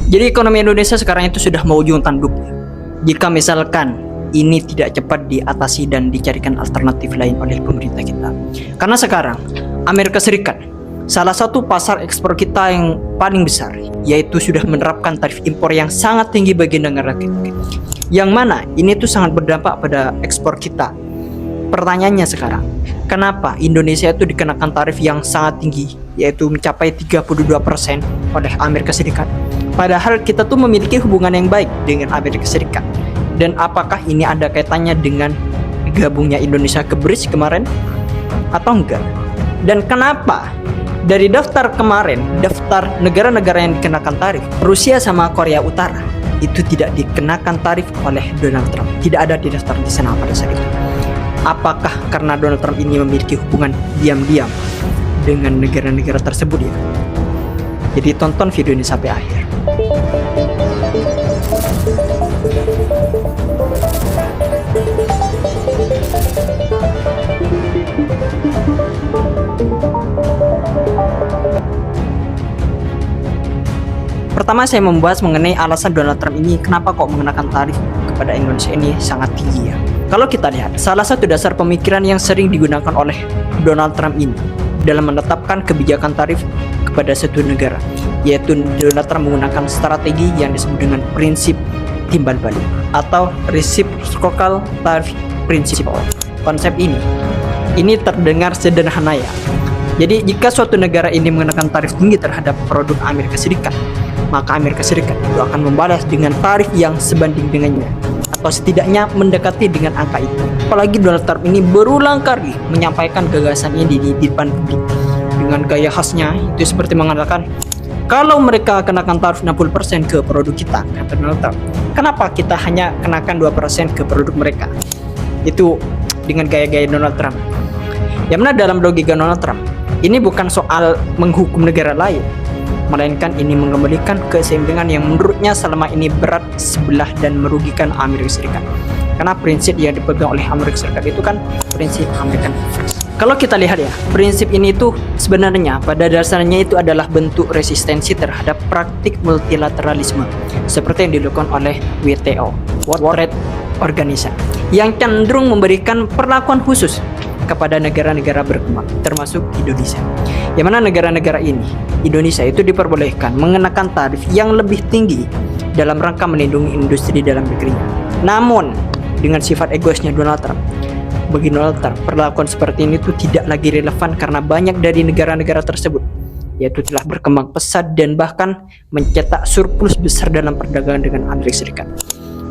Jadi ekonomi Indonesia sekarang itu sudah mau ujung tanduknya. Jika misalkan ini tidak cepat diatasi dan dicarikan alternatif lain oleh pemerintah kita. Karena sekarang Amerika Serikat, salah satu pasar ekspor kita yang paling besar, yaitu sudah menerapkan tarif impor yang sangat tinggi bagi negara kita. Yang mana ini tuh sangat berdampak pada ekspor kita. Pertanyaannya sekarang, kenapa Indonesia itu dikenakan tarif yang sangat tinggi, yaitu mencapai 32% oleh Amerika Serikat? Padahal kita tuh memiliki hubungan yang baik dengan Amerika Serikat. Dan apakah ini ada kaitannya dengan gabungnya Indonesia ke BRICS kemarin? Atau enggak? Dan kenapa dari daftar kemarin, daftar negara-negara yang dikenakan tarif, Rusia sama Korea Utara itu tidak dikenakan tarif oleh Donald Trump. Tidak ada di daftar di sana pada saat itu. Apakah karena Donald Trump ini memiliki hubungan diam-diam dengan negara-negara tersebut ya? Jadi tonton video ini sampai akhir. Pertama saya membahas mengenai alasan Donald Trump ini kenapa kok mengenakan tarif kepada Indonesia ini sangat tinggi ya. Kalau kita lihat, salah satu dasar pemikiran yang sering digunakan oleh Donald Trump ini dalam menetapkan kebijakan tarif kepada suatu negara, yaitu Donald Trump menggunakan strategi yang disebut dengan prinsip timbal balik atau reciprocal tariff principle. Konsep ini terdengar sederhana ya. Jadi jika suatu negara ini mengenakan tarif tinggi terhadap produk Amerika Serikat, maka Amerika Serikat itu akan membalas dengan tarif yang sebanding dengannya, atau setidaknya mendekati dengan angka itu. Apalagi Donald Trump ini berulang kali menyampaikan gagasan ini di depan publik dengan gaya khasnya, itu seperti mengatakan, kalau mereka kenakan tarif 60% ke produk kita, kata Donald Trump, kenapa kita hanya kenakan 2% ke produk mereka? Itu dengan gaya-gaya Donald Trump. Yang mana dalam logika Donald Trump, ini bukan soal menghukum negara lain, melainkan ini mengembalikan keseimbangan yang menurutnya selama ini berat sebelah dan merugikan Amerika Serikat. Karena prinsip yang dipegang oleh Amerika Serikat itu kan prinsip American First. Kalau kita lihat ya, prinsip ini tuh sebenarnya pada dasarnya itu adalah bentuk resistensi terhadap praktik multilateralisme seperti yang dilakukan oleh WTO, World Trade Organization, yang cenderung memberikan perlakuan khusus kepada negara-negara berkembang, termasuk Indonesia. Yang mana negara-negara ini, Indonesia itu diperbolehkan mengenakan tarif yang lebih tinggi dalam rangka melindungi industri dalam negerinya. Namun, dengan sifat egoisnya Donald Trump, bagi Donald Trump, perlakuan seperti ini tuh tidak lagi relevan karena banyak dari negara-negara tersebut yaitu telah berkembang pesat dan bahkan mencetak surplus besar dalam perdagangan dengan Amerika Serikat.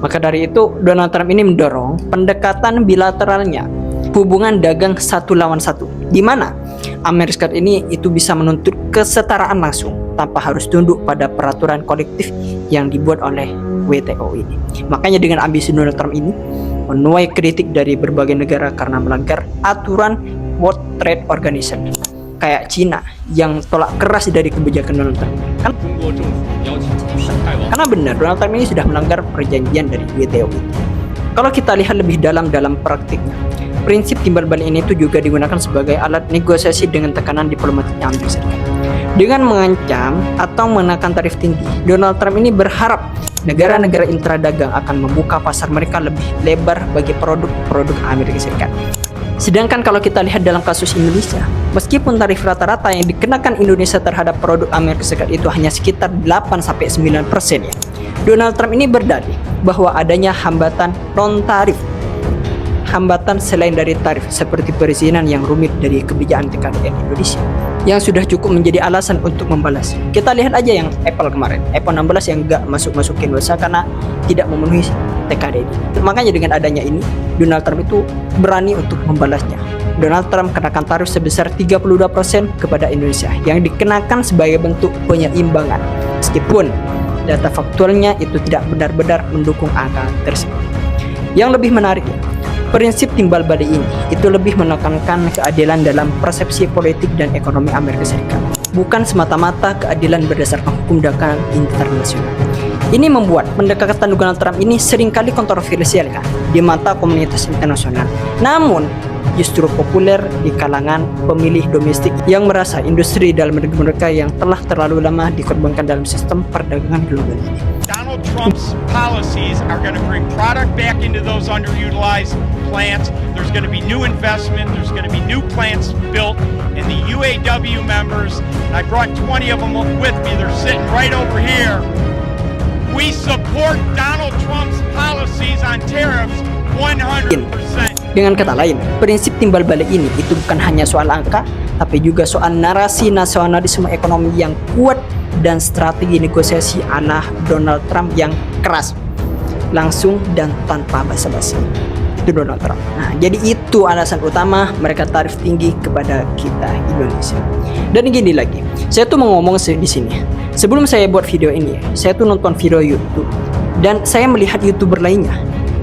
Maka dari itu, Donald Trump ini mendorong pendekatan bilateralnya, hubungan dagang satu lawan satu, di mana Amerika Serikat ini itu bisa menuntut kesetaraan langsung tanpa harus tunduk pada peraturan kolektif yang dibuat oleh WTO ini. Makanya dengan ambisi Donald Trump ini menuai kritik dari berbagai negara karena melanggar aturan World Trade Organization, kayak Cina yang tolak keras dari kebijakan Donald Trump. Karena benar Donald Trump ini sudah melanggar perjanjian dari WTO itu. Kalau kita lihat lebih dalam praktiknya, prinsip timbal balik ini itu juga digunakan sebagai alat negosiasi dengan tekanan diplomatik Amerika Serikat. Dengan mengancam atau menekan tarif tinggi, Donald Trump ini berharap negara-negara intradagang akan membuka pasar mereka lebih lebar bagi produk-produk Amerika Serikat. Sedangkan kalau kita lihat dalam kasus Indonesia, meskipun tarif rata-rata yang dikenakan Indonesia terhadap produk Amerika Serikat itu hanya sekitar 8-9% ya, Donald Trump ini berdalih bahwa adanya hambatan non-tarif, hambatan selain dari tarif seperti perizinan yang rumit dari kebijakan TKDN Indonesia yang sudah cukup menjadi alasan untuk membalas. Kita lihat aja yang Apple kemarin, iPhone 16 yang gak masuk-masukin dosa karena tidak memenuhi TKDN. Makanya dengan adanya ini, Donald Trump itu berani untuk membalasnya. Donald Trump kenakan tarif sebesar 32% kepada Indonesia yang dikenakan sebagai bentuk penyeimbangan, meskipun data faktualnya itu tidak benar-benar mendukung angka tersebut. Yang lebih menarik, prinsip timbal balik ini itu lebih menekankan keadilan dalam persepsi politik dan ekonomi Amerika Serikat, bukan semata-mata keadilan berdasarkan hukum dagang internasional. Ini membuat pendekatan Donald Trump ini seringkali kontroversial kan di mata komunitas internasional. Namun justru populer di kalangan pemilih domestik yang merasa industri dalam negeri mereka yang telah terlalu lama dikorbankan dalam sistem perdagangan global ini. Donald Trump's policies are going to bring product back into those underutilized plants. There's going to be new investment. There's going to be new plants built. And the UAW members, and I brought 20 of them with me, they're sitting right over here. We support Donald Trump's policies on tariffs 100%. Dengan kata lain, prinsip timbal balik ini itu bukan hanya soal angka, tapi juga soal narasi nasionalisme ekonomi yang kuat dan strategi negosiasi ala Donald Trump yang keras, langsung dan tanpa basa-basi. Itu Donald Trump. Nah, jadi itu alasan utama mereka tarif tinggi kepada kita Indonesia. Dan gini lagi, saya tuh mau ngomong di sini. Sebelum saya buat video ini, saya tuh nonton video YouTube dan saya melihat YouTuber lainnya.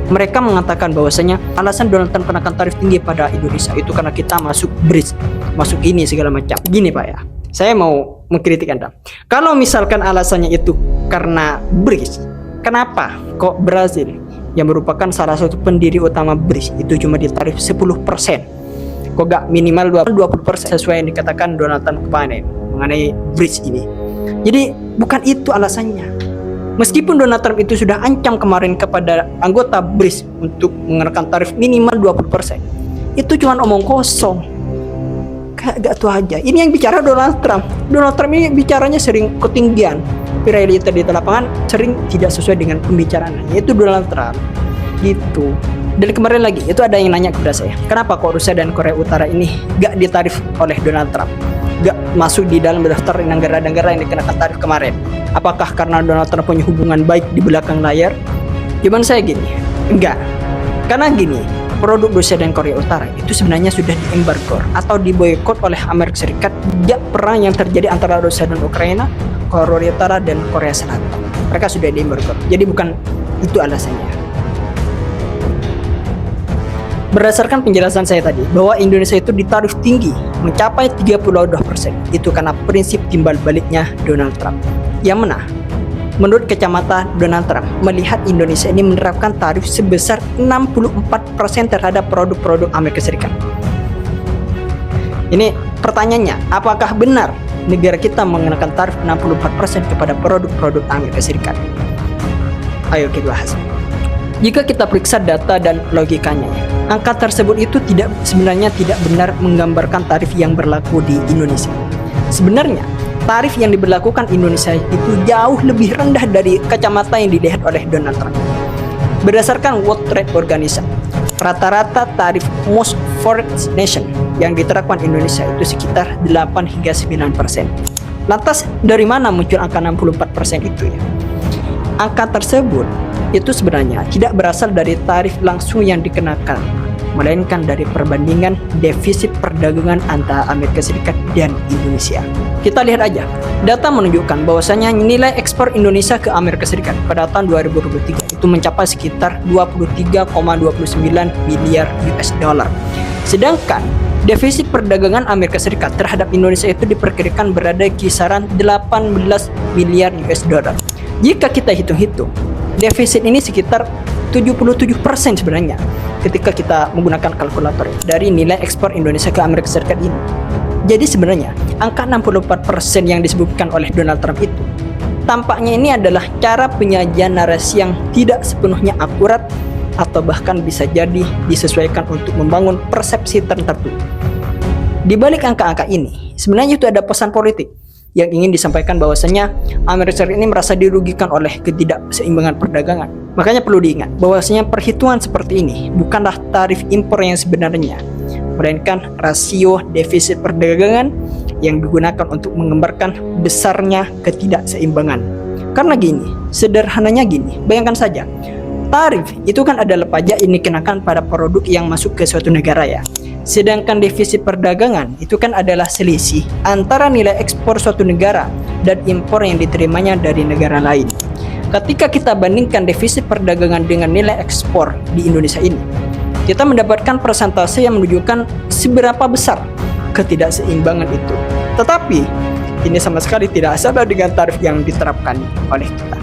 Mereka mengatakan bahwasanya alasan Donald Trump kenakan tarif tinggi pada Indonesia itu karena kita masuk BRICS, masuk ini segala macam. Gini Pak ya, saya mau mengkritik Anda. Kalau misalkan alasannya itu karena BRICS, kenapa kok Brazil yang merupakan salah satu pendiri utama BRICS itu cuma ditarif 10%? Kok gak minimal 20% sesuai yang dikatakan Donald Trump kemarin mengenai BRICS ini? Jadi bukan itu alasannya. Meskipun Donald Trump itu sudah ancam kemarin kepada anggota BRICS untuk mengenakan tarif minimal 20%, itu cuma omong kosong. Kayak gak tuh aja. Ini yang bicara Donald Trump. Donald Trump ini bicaranya sering ketinggian, tapi realita di lapangan sering tidak sesuai dengan pembicaraannya. Itu Donald Trump. Gitu. Dari kemarin lagi, itu ada yang nanya kepada saya, kenapa kok Rusia dan Korea Utara ini gak ditarif oleh Donald Trump? Gak masuk di dalam daftar negara-negara yang dikenakan tarif kemarin? Apakah karena Donald Trump punya hubungan baik di belakang layar? Jawaban saya gini, enggak. Karena gini, produk Rusia dan Korea Utara itu sebenarnya sudah diembargo atau diboikot oleh Amerika Serikat sejak perang yang terjadi antara Rusia dan Ukraina, Korea Utara dan Korea Selatan. Mereka sudah diembargo. Jadi bukan itu alasannya. Berdasarkan penjelasan saya tadi, bahwa Indonesia itu ditarif tinggi, mencapai 32%. Itu karena prinsip timbal baliknya Donald Trump. Yang mana? Menurut kacamata Donald Trump, melihat Indonesia ini menerapkan tarif sebesar 64% terhadap produk-produk Amerika Serikat. Ini pertanyaannya, apakah benar negara kita mengenakan tarif 64% kepada produk-produk Amerika Serikat? Ayo kita bahas. Jika kita periksa data dan logikanya, angka tersebut itu sebenarnya tidak benar menggambarkan tarif yang berlaku di Indonesia. Sebenarnya, tarif yang diberlakukan Indonesia itu jauh lebih rendah dari kacamata yang dilihat oleh Donald Trump. Berdasarkan World Trade Organization, rata-rata tarif most foreign nation yang diterapkan Indonesia itu sekitar 8 hingga 9%. Lantas, dari mana muncul angka 64% itu ya? Angka tersebut itu sebenarnya tidak berasal dari tarif langsung yang dikenakan, melainkan dari perbandingan defisit perdagangan antara Amerika Serikat dan Indonesia. Kita lihat aja, data menunjukkan bahwasanya nilai ekspor Indonesia ke Amerika Serikat pada tahun 2023 itu mencapai sekitar 23,29 miliar US dollar. Sedangkan defisit perdagangan Amerika Serikat terhadap Indonesia itu diperkirakan berada di kisaran 18 miliar US dollar. Jika kita hitung-hitung, defisit ini sekitar 77% sebenarnya ketika kita menggunakan kalkulator dari nilai ekspor Indonesia ke Amerika Serikat ini. Jadi sebenarnya angka 64% yang disebutkan oleh Donald Trump itu tampaknya ini adalah cara penyajian narasi yang tidak sepenuhnya akurat atau bahkan bisa jadi disesuaikan untuk membangun persepsi tertentu. Di balik angka-angka ini sebenarnya itu ada pesan politik yang ingin disampaikan bahwasanya Amerika Serikat ini merasa dirugikan oleh ketidakseimbangan perdagangan. Makanya perlu diingat bahwasanya perhitungan seperti ini bukanlah tarif impor yang sebenarnya, melainkan rasio defisit perdagangan yang digunakan untuk menggambarkan besarnya ketidakseimbangan. Karena gini, sederhananya gini, bayangkan saja, tarif itu kan adalah pajak yang dikenakan pada produk yang masuk ke suatu negara ya. Sedangkan defisit perdagangan itu kan adalah selisih antara nilai ekspor suatu negara dan impor yang diterimanya dari negara lain. Ketika kita bandingkan defisit perdagangan dengan nilai ekspor di Indonesia ini, kita mendapatkan persentase yang menunjukkan seberapa besar ketidakseimbangan itu. Tetapi ini sama sekali tidak sama dengan tarif yang diterapkan oleh kita.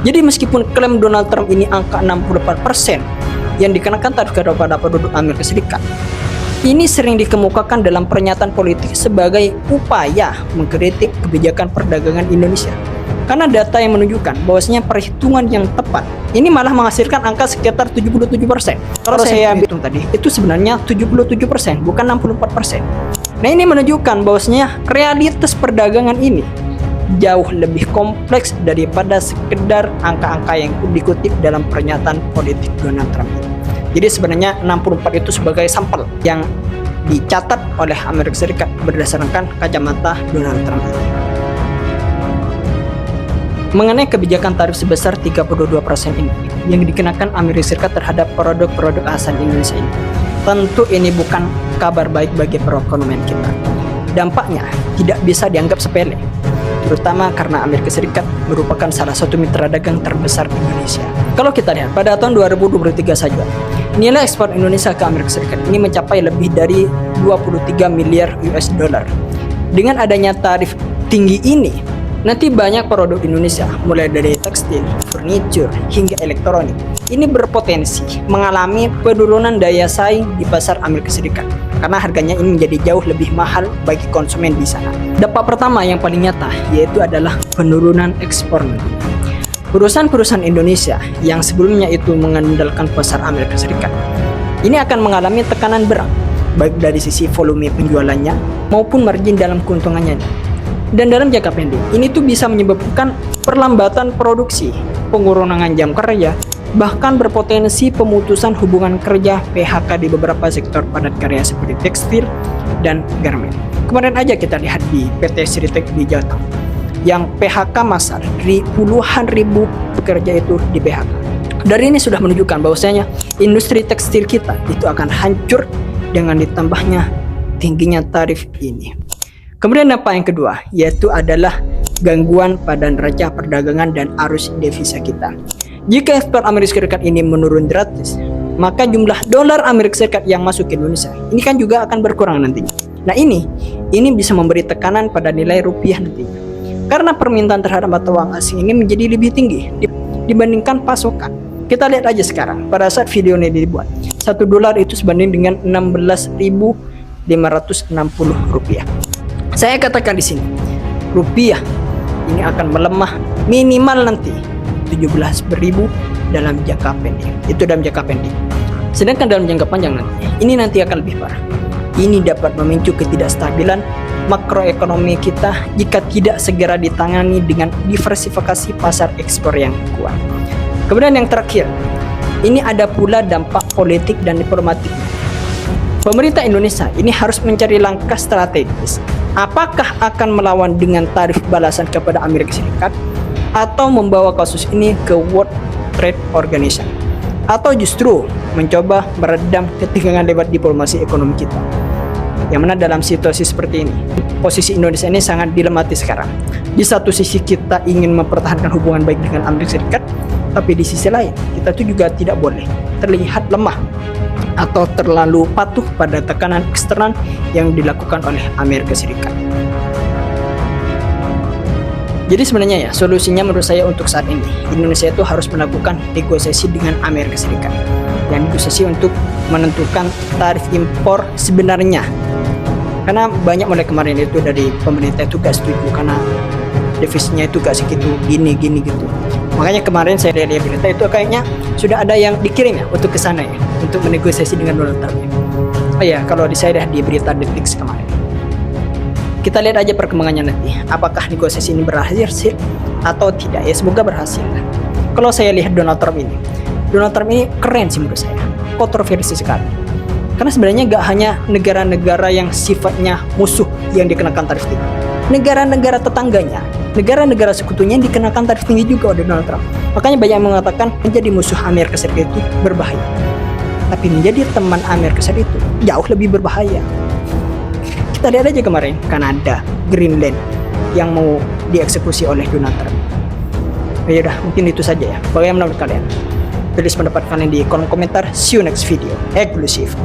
Jadi meskipun klaim Donald Trump ini angka 64% yang dikenakan tarif kepada produk Amerika Serikat, Ini sering dikemukakan dalam pernyataan politik sebagai upaya mengkritik kebijakan perdagangan Indonesia. Karena data yang menunjukkan bahwasanya perhitungan yang tepat ini malah menghasilkan angka sekitar 77%. Kalau saya hitung tadi, itu sebenarnya 77%, bukan 64%. Nah, ini menunjukkan bahwasanya realitas perdagangan ini jauh lebih kompleks daripada sekedar angka-angka yang dikutip dalam pernyataan politik Donald Trump. Jadi sebenarnya 64 itu sebagai sampel yang dicatat oleh Amerika Serikat berdasarkan kacamata Donald Trump. Mengenai kebijakan tarif sebesar 32% ini yang dikenakan Amerika Serikat terhadap produk-produk asal Indonesia ini, tentu ini bukan kabar baik bagi perekonomian kita. Dampaknya tidak bisa dianggap sepele, terutama karena Amerika Serikat merupakan salah satu mitra dagang terbesar Indonesia. Kalau kita lihat pada tahun 2023 saja, nilai ekspor Indonesia ke Amerika Serikat ini mencapai lebih dari 23 miliar US dollar. Dengan adanya tarif tinggi ini, nanti banyak produk Indonesia, mulai dari tekstil, furniture, hingga elektronik, ini berpotensi mengalami penurunan daya saing di pasar Amerika Serikat karena harganya ini menjadi jauh lebih mahal bagi konsumen di sana. Dampak pertama yang paling nyata yaitu adalah penurunan ekspor. Perusahaan-perusahaan Indonesia yang sebelumnya itu mengandalkan pasar Amerika Serikat ini akan mengalami tekanan berat baik dari sisi volume penjualannya maupun margin dalam keuntungannya. Dan dalam jangka pendek, ini tuh bisa menyebabkan perlambatan produksi, pengurangan jam kerja, bahkan berpotensi pemutusan hubungan kerja PHK di beberapa sektor padat karya seperti tekstil dan garmen. Kemarin aja kita lihat di PT Sritek di Jawa, yang PHK massal, puluhan ribu pekerja itu di PHK. Dari ini sudah menunjukkan bahwasanya industri tekstil kita itu akan hancur dengan ditambahnya tingginya tarif ini. Kemudian dampak yang kedua yaitu adalah gangguan pada neraca perdagangan dan arus devisa kita. Jika ekspor Amerika Serikat ini menurun drastis, maka jumlah dolar Amerika Serikat yang masuk ke Indonesia ini kan juga akan berkurang nantinya. Nah, ini bisa memberi tekanan pada nilai rupiah nantinya. Karena permintaan terhadap mata uang asing ini menjadi lebih tinggi dibandingkan pasokan. Kita lihat aja sekarang pada saat video ini dibuat, 1 dolar itu sebanding dengan 16.560 rupiah. Saya katakan di sini, rupiah ini akan melemah minimal nanti 17.000 dalam jangka pendek. Itu dalam jangka pendek. Sedangkan dalam jangka panjang ini nanti akan lebih parah. Ini dapat memicu ketidakstabilan makroekonomi kita jika tidak segera ditangani dengan diversifikasi pasar ekspor yang kuat. Kemudian yang terakhir, ini ada pula dampak politik dan diplomatik. Pemerintah Indonesia ini harus mencari langkah strategis. Apakah akan melawan dengan tarif balasan kepada Amerika Serikat atau membawa kasus ini ke World Trade Organization atau justru mencoba meredam ketegangan lewat diplomasi ekonomi kita. Yang mana dalam situasi seperti ini, posisi Indonesia ini sangat dilematis sekarang. Di satu sisi kita ingin mempertahankan hubungan baik dengan Amerika Serikat, tapi di sisi lain kita tuh juga tidak boleh terlihat lemah atau terlalu patuh pada tekanan eksternal yang dilakukan oleh Amerika Serikat. Jadi sebenarnya ya, solusinya menurut saya untuk saat ini, Indonesia itu harus melakukan negosiasi dengan Amerika Serikat. Dan negosiasi untuk menentukan tarif impor sebenarnya. Karena banyak mulai kemarin itu dari pemerintah itu gak setuju karena defisitnya itu gak segitu gini gitu. Makanya kemarin saya lihat berita itu kayaknya sudah ada yang dikirim ya untuk ke sana ya, untuk menegosiasi dengan Donald Trump. Oh ya, kalau saya lihat di berita Detik kemarin. Kita lihat aja perkembangannya nanti. Apakah negosiasi ini berhasil atau tidak? Ya semoga berhasil. Kalau saya lihat Donald Trump ini keren sih menurut saya. Kontroversi sekali. Karena sebenarnya gak hanya negara-negara yang sifatnya musuh yang dikenakan tarif tinggi. Negara-negara tetangganya, negara-negara sekutunya yang dikenakan tarif tinggi juga oleh Donald Trump. Makanya banyak yang mengatakan menjadi musuh Amerika Serikat itu berbahaya. Tapi menjadi teman Amerika Serikat itu jauh lebih berbahaya. Kita lihat aja kemarin Kanada, Greenland yang mau dieksekusi oleh Donald Trump. Ya udah, mungkin itu saja ya. Bagaimana menurut kalian? Tulis pendapat kalian di kolom komentar. See you next video. Eksklusif.